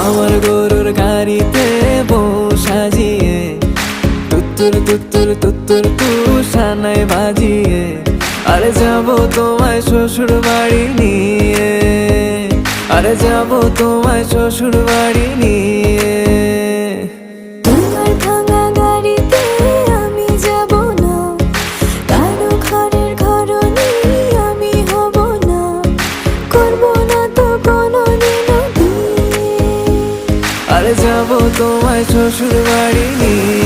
আমার গরুর গাড়িতে বউ সাজিয়ে তুত্তুর তুত্তুর তুত্তুর তুষানায় বাজিয়ে আরে যাবো তোমায় শ্বশুর বাড়ি নিয়ে, আরে যাবো তোমায় শ্বশুর বাড়ি নিয়ে। তোমার ভাঙা গাড়িতে আমি যাব না, কারো ঘরের ঘরনি আমি হব না, করব না তো কোনোদিনও বিয়ে। আরে যাবো তোমায় শ্বশুর বাড়ি নিয়ে।